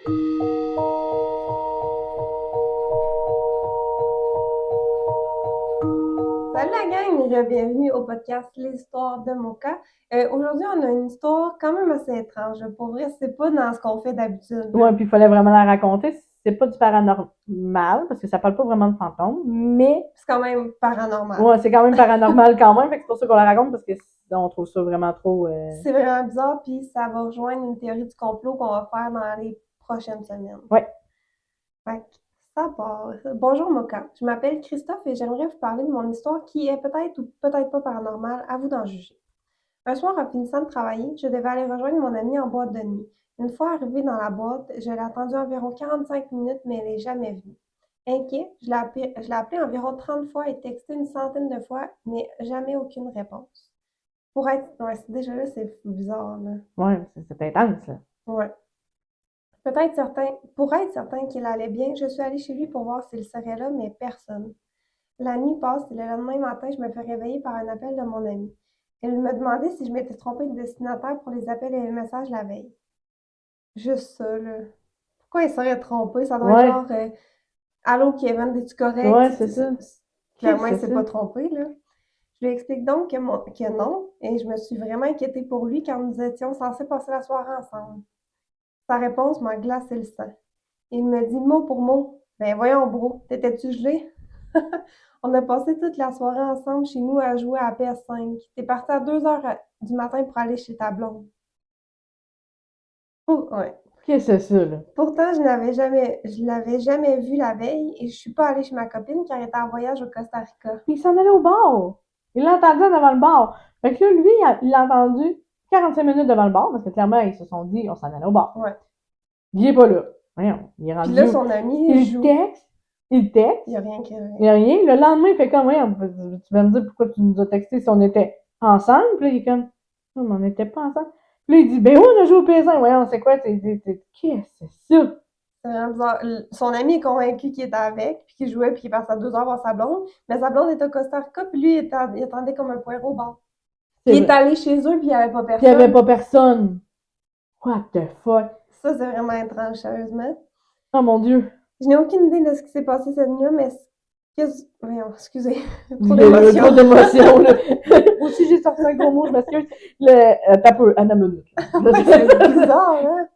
Salut la gang, bienvenue au podcast L'histoire de Mocha. Aujourd'hui, on a une histoire quand même assez étrange. Pour vrai, c'est pas dans ce qu'on fait d'habitude. Ouais, puis il fallait vraiment la raconter. C'est pas du paranormal, parce que ça parle pas vraiment de fantômes, mais C'est quand même paranormal. ouais, c'est quand même paranormal quand même, fait que c'est pour ça qu'on la raconte, parce que on trouve ça vraiment trop... C'est vraiment bizarre, puis ça va rejoindre une théorie du complot qu'on va faire dans les prochaines semaines. Ouais. Fait que ça part. Bonjour Mocha, je m'appelle Christophe et j'aimerais vous parler de mon histoire qui est peut-être ou peut-être pas paranormale, à vous d'en juger. Un soir, en finissant de travailler, je devais aller rejoindre mon amie en boîte de nuit. Une fois arrivée dans la boîte, je l'ai attendue environ 45 minutes, mais elle n'est jamais venue. Inquiet, je l'ai appelée environ 30 fois et texté une centaine de fois, mais jamais aucune réponse. Ouais, déjà là, c'est bizarre, là. Ouais, c'est intense, là. Ouais. Pour être certain qu'il allait bien, je suis allée chez lui pour voir s'il serait là, mais personne. La nuit passe et le lendemain matin, je me fais réveiller par un appel de mon amie. Elle me demandait si je m'étais trompée de destinataire pour les appels et les messages la veille. Juste ça, là. Pourquoi elle serait trompée? Ça doit être Ouais, genre Allô Kevin, es-tu correct? ouais, c'est ça. Clairement, Qu'est-ce elle que s'est c'est pas ça? trompée, là. Je lui explique donc que non, et je me suis vraiment inquiétée pour lui car nous étions censés passer la soirée ensemble. Sa réponse m'a glacé le sang. Il me dit mot pour mot: Ben voyons, bro, t'étais-tu gelé? On a passé toute la soirée ensemble chez nous à jouer à la PS5. T'es parti à 2 heures du matin pour aller chez ta blonde. Oh, ouais. Qu'est-ce que c'est ça, là? Pourtant, je l'avais jamais vu la veille et je suis pas allée chez ma copine car elle était en voyage au Costa Rica. Puis il s'en allait au bar. Il l'a entendu devant le bar. Fait que là, lui, il l'a entendu 45 minutes devant le bar, parce que clairement, ils se sont dit, on s'en allait au bar. Ouais. Il est pas là. Voyons, il est Puis là, rendu... son ami Il joue. texte, il texte, Il y a rien qui. il n'y a rien. Le lendemain, il fait comme, ouais, tu vas me dire pourquoi tu nous as texté si on était ensemble. Puis là, il est comme, non, mais on n'était pas ensemble. Puis là, il dit, ben oui, on a joué au PS1. Voyons, c'est quoi? Qu'est-ce que c'est ça? C'est vraiment bizarre. Son ami est convaincu qu'il était avec, puis qu'il jouait, puis qu'il passait à 2 heures voir sa blonde. Mais sa blonde était au Costa Rica, puis lui, il attendait comme un poireau au bar. Puis C'est il est vrai. allé chez eux, puis il n'y avait pas Puis il n'y avait personne. pas personne. What the fuck? Ça, c'est vraiment étrange, sérieusement. Oh mon Dieu. Je n'ai aucune idée de ce qui s'est passé cette nuit-là, mais voyons, excusez, trop Il y a d'émotions. trop d'émotions, là. Moi aussi, j'ai sorti un gros mot, je m'excuse. T'as peu, Anna minute. C'est bizarre, hein?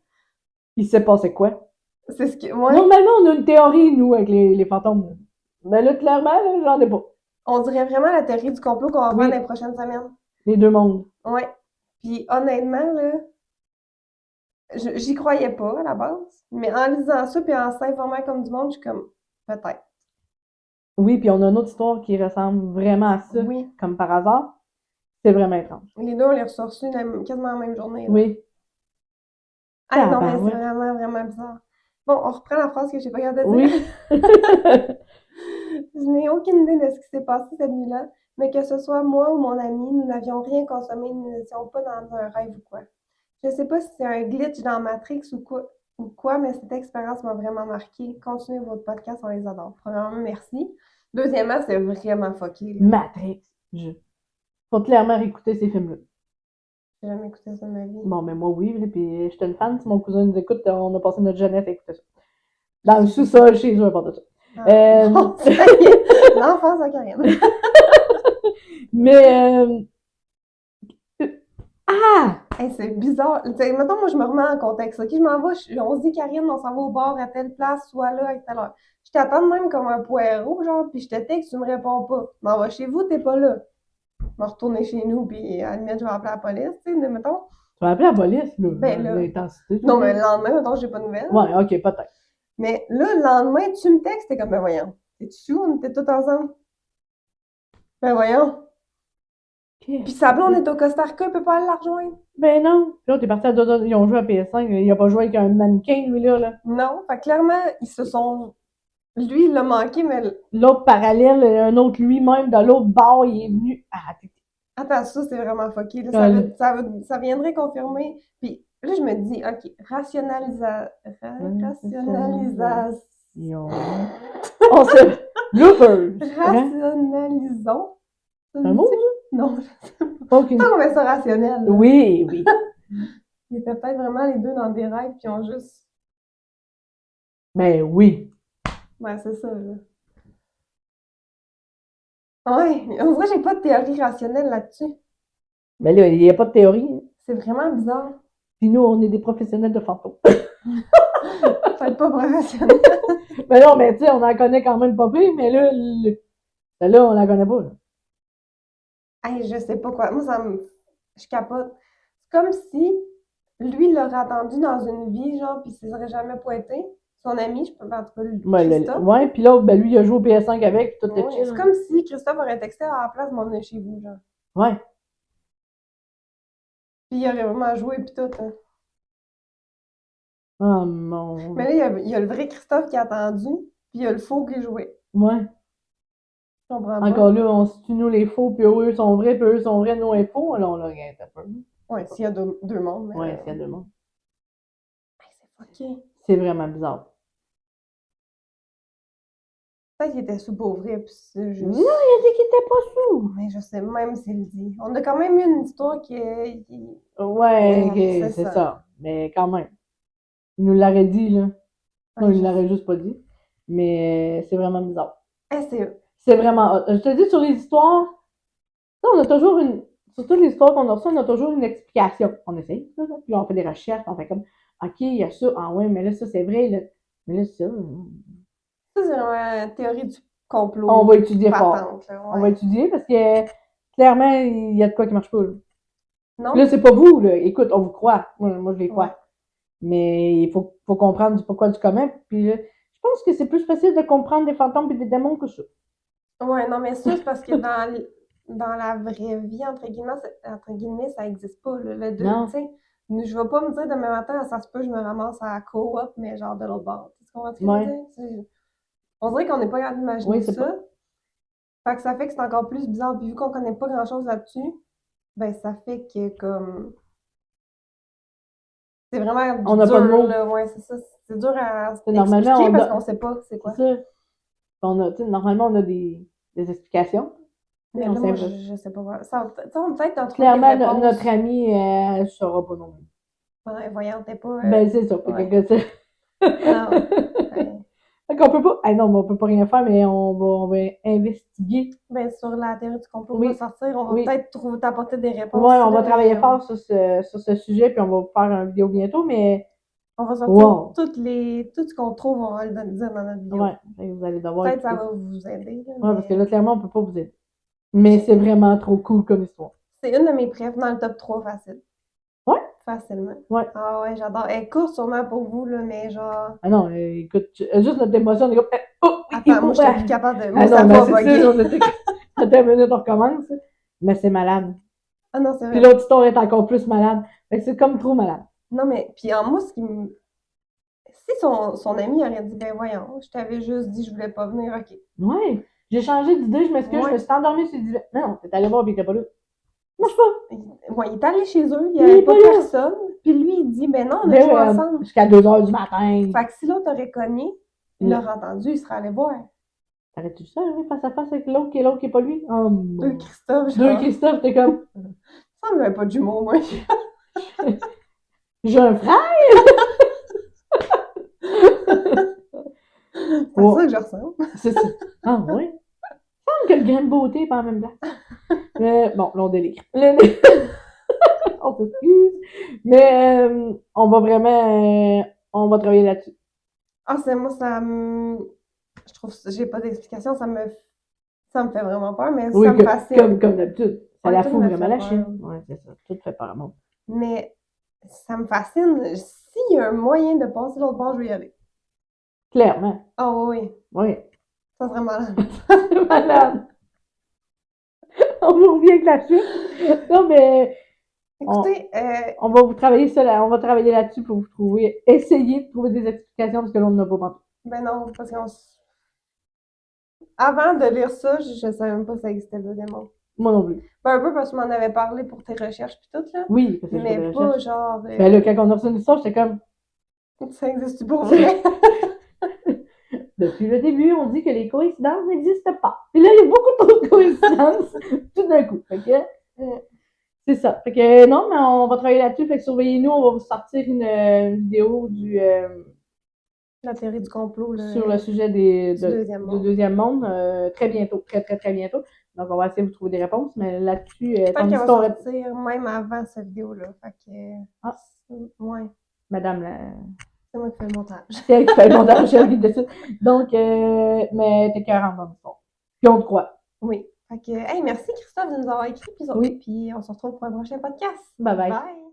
Il s'est passé quoi? C'est ce que, ouais, Normalement, on a une théorie, nous, avec les fantômes. Mais là, clairement, là, j'en ai pas. on dirait vraiment la théorie du complot qu'on va faire dans les Oui, prochaines semaines. les deux mondes. Ouais. Puis honnêtement, là, j'y croyais pas à la base, mais en lisant ça puis en s'informant comme du monde, je suis comme, peut-être. Oui, puis on a une autre histoire qui ressemble vraiment à ça, Oui. comme par hasard. C'est vraiment étrange. Les deux, on les ressortis quasiment la même journée, là. Oui. Ah non, mais c'est Tabarouette. vraiment, vraiment bizarre. Bon, on reprend la phrase que j'ai pas gardé de dire. Oui. Je n'ai aucune idée de ce qui s'est passé cette nuit-là, mais que ce soit moi ou mon ami, nous n'avions rien consommé, nous n'étions pas dans un rêve ou quoi. Je sais pas si c'est un glitch dans Matrix ou quoi, mais cette expérience m'a vraiment marqué. Continuez votre podcast, on les adore. Premièrement, merci. Deuxièmement, c'est vraiment fucké, là. Matrix. Faut clairement réécouter ces films-là. J'ai jamais écouté ça de ma vie. Bon, mais moi, oui, puis j'étais une fan. Si mon cousin nous écoute, on a passé notre jeunesse à écouter ça. Dans le sous-sol, chez eux, à part de ça. Ah, bon, ça y est. L'enfance à Karine. Mais, ah! Hey, c'est bizarre. T'sais, mettons, moi, je me remets en contexte. OK, je m'en vais, on se dit, Karine, on s'en va au bar à telle place, soit là, à telle heure. Je t'attends de même comme un poireau, genre, puis je te texte, tu me réponds pas. Je m'en vais chez vous, t'es pas là. Je vais retourner chez nous, puis à la limite, je vais appeler la police, tu sais, mettons. Tu vas appeler la police, là. Ben là. L'intensité. Non, mais le lendemain, mettons, j'ai pas de nouvelles. Ouais, ok, peut-être. Mais là, le lendemain, tu me textes, t'es comme, ben voyons. T'es-tu où? On était tous ensemble. Ben voyons. Puis sa blonde est au Costa Rica, il peut pas aller la rejoindre. Ben non. Puis là, t'es parti à 2 heures, ils ont joué à PS5, il a pas joué avec un mannequin, lui, là. Non, fait que clairement, ils se sont. Lui, il l'a manqué, mais L'autre parallèle, un autre lui-même, de l'autre bord, il est venu. Ah, attends, ça, c'est vraiment fucké. Là. t'es- Ça viendrait confirmer. Puis là, je me dis, OK, rationalisation. On se. Bloopers! Hein? Rationalisons. Ça C'est un se mot, dit? ça? Non, Aucune. on met ça rationnel. Là. Oui, oui. Ils étaient peut-être vraiment les deux dans des rêves, puis ils ont juste Ben oui. Ouais, c'est ça, là. Ouais, on dirait que j'ai pas de théorie rationnelle là-dessus. Mais là, il n'y a pas de théorie. C'est vraiment bizarre. Puis nous, on est des professionnels de fantômes. Peut-être pas professionnel. Mais non, mais tu sais, on en connaît quand même pas plus, mais là, celle-là, on la connaît pas. Là. Hey, je sais pas quoi. Moi, ça me. Je capote. C'est comme si lui l'aurait attendu dans une vie, genre, puis il serait jamais pointé. Son ami, je peux en tout cas, Christophe. Ouais, puis l'autre, ben lui, il a joué au PS5 avec, puis tout est Ouais, chill. c'est comme si Christophe aurait texté à la place de m'en venir chez vous, genre. Ouais. Puis il aurait vraiment joué, puis tout. Hein. Oh mon. Mais là, il y a le vrai Christophe qui a attendu, puis il y a le faux qui jouait. Ouais. Je comprends Encore pas. là, on situe nous les faux, puis eux sont vrais, puis eux sont vrais, nous est faux. Alors on la regarde un peu. Ouais, s'il y a deux mondes, mais. Ouais, s'il y a deux mondes. Hey, c'est fucké. C'est vraiment bizarre. Peut-être qu'il était sous pour vrai, puis c'est juste. Non, il a dit qu'il était pas sous. Mais je sais même s'il le dit. On a quand même eu une histoire qui. Ouais, C'est c'est ça. ça. Mais quand même. Il nous l'aurait dit, là. Non, Ouais, il je ne l'aurait sais. juste pas dit. Mais c'est vraiment bizarre. Hey, c'est. C'est vraiment hot. Je te dis, sur les histoires, ça, on a toujours une. Sur toutes les histoires qu'on a reçues, on a toujours une explication. On essaye, ça, là. Puis là, on fait des recherches, on fait comme, OK, il y a ça. Ah ouais, mais là, ça, c'est vrai. Là. Mais là, ça, Ça, c'est vraiment une théorie du complot. on va étudier fort. Patente, là, On va ouais. étudier parce que, clairement, il y a de quoi qui marche pas, là. Non? Puis là, c'est pas vous, là. Écoute, on vous croit. Moi je les crois. Ouais. Mais il faut comprendre du pourquoi du comment. Puis là, je pense que c'est plus facile de comprendre des fantômes et des démons que ça. Ouais, non, mais ça, c'est parce que dans la vraie vie, entre guillemets, ça n'existe pas. Là. Non. Tu sais, je vais pas me dire demain matin, ça se peut, je me ramasse à la coop, mais genre de l'autre bord. Tu comprends ce que je veux Ouais. dire? On dirait qu'on n'est pas capable d'imaginer Oui, c'est pas. ça. Fait que ça fait que c'est encore plus bizarre. Puis vu qu'on connaît pas grand-chose là-dessus, ben ça fait que comme. C'est vraiment On n'a pas de dur, mots. là. Ouais, c'est ça. C'est dur à Normalement, expliquer on parce a. qu'on sait pas c'est C'est quoi. ça. Normalement, on a des explications. Mais On là, moi, sait je sais pas. Ça, on peut-être en trouver des clairement, réponses. notre amie, elle ne saura pas non plus. Ouais, voyons, t'es pas. Ben, c'est ça. Ouais. Que Non. Ouais. Fait qu'on peut pas. Ah non, mais on peut pas rien faire, mais on va investiguer. Ben, sur la théorie du complot qui va Oui. sortir, on va Oui. peut-être t'apporter des réponses. Ouais, on va là, travailler fort sur ce sujet, puis on va vous faire une vidéo bientôt, mais. on va sortir Wow! tout ce qu'on trouve, on va le dire dans notre vidéo. Ouais, vous allez devoir Peut-être ça écouter. va vous aider. Là, Ouais, parce que mais là, clairement, on peut pas vous aider. Mais c'est vraiment trop cool comme histoire. c'est une de mes préf dans le top 3 facile. Ouais? Facilement. Ouais. Ah ouais, j'adore. Elle est courte sûrement pour vous, là, mais genre. Ah non, écoute, juste notre émotion, on est comme. Oh, Attends, moi, j'étais ah. plus capable de. Ah Moi, non, ça mais va c'est ça, bugger. on était. Attends une minute, on recommence. Mais c'est malade. Ah non, c'est Puis vrai. l'autre histoire est encore plus malade. Fait que c'est comme trop malade. Non, mais. Puis en moi, ce qui me. Si son ami aurait dit, ben voyons, je t'avais juste dit, je voulais pas venir, ok. Ouais. J'ai changé d'idée, je m'excuse, je me Ouais. suis endormie sur l'idée. Non, t'es allé voir, puis il était pas là. Marche pas. Ouais, il est allé chez eux, il n'y Il avait est pas pas là. personne. Puis lui, il dit, ben non, on a Ben joué ouais, ensemble. jusqu'à 2h du matin. Fait que si l'autre aurait cogné, il l'aurait entendu, il serait allé voir. T'arrêtes-tu ça, lui, face à face avec l'autre qui est pas lui? Oh, Deux mon. Christophe, Deux genre. Christophe, t'es comme. Ça me fait pas de jumeaux, moi. J'ai un frère! C'est à ça que je ressemble. C'est ça. Ah, ouais. Il semble que le grain de beauté est pas en même place. Mais bon, là, on délire. On s'excuse. Mais on va vraiment. On va travailler là-dessus. Ah, c'est moi, ça me. Je trouve que j'ai pas d'explication, ça me fait vraiment peur, mais Oui, ça me fascine. comme d'habitude. Ça Ouais, la tout fout me vraiment fait la peur. chienne. Ouais, c'est ça. Tout fait peur à moi. Mais ça me fascine. S'il y a un moyen de passer l'autre bord, je vais y aller. Clairement. Ah oui, Oui. ça serait malade. C'est malade. On vous revient avec la suite. Non, mais. Écoutez, On va vous travailler ça là, on va travailler là-dessus pour vous trouver, essayer de trouver des explications parce que l'on n'a pas pensé. ben non, parce qu'on avant de lire ça, je savais même pas que ça existait le démon. Moi non plus. Ben, un peu parce que tu m'en avais parlé pour tes recherches pis tout, là. Oui, parce que je fais Mais des pas recherches. genre. Ben là, quand on a reçu une histoire, j'étais comme. Ça existe pour vrai. Depuis le début, on dit que les coïncidences n'existent pas. Et là, il y a beaucoup trop de coïncidences tout d'un coup. Fait que. C'est ça. Fait que non, mais on va travailler là-dessus. Fait que surveillez-nous, on va vous sortir une vidéo du la théorie du complot, là, sur le sujet du du deuxième monde. deuxième monde très bientôt, très, très, très bientôt. Donc, on va essayer de vous trouver des réponses, mais là-dessus, Peut-être ton qu'elle va histoire... sortir même avant cette vidéo-là. Fait que, Ah. ouais, Madame, c'est moi qui fais le montage. c'est elle qui fait le montage, elle qui décide. Donc, mais t'es 40 dans l'histoire. Puis on te croit. Oui. Fait que, hey, merci Christophe de nous avoir écrit, puis Oui. on se retrouve pour un prochain podcast. Bye bye. Bye!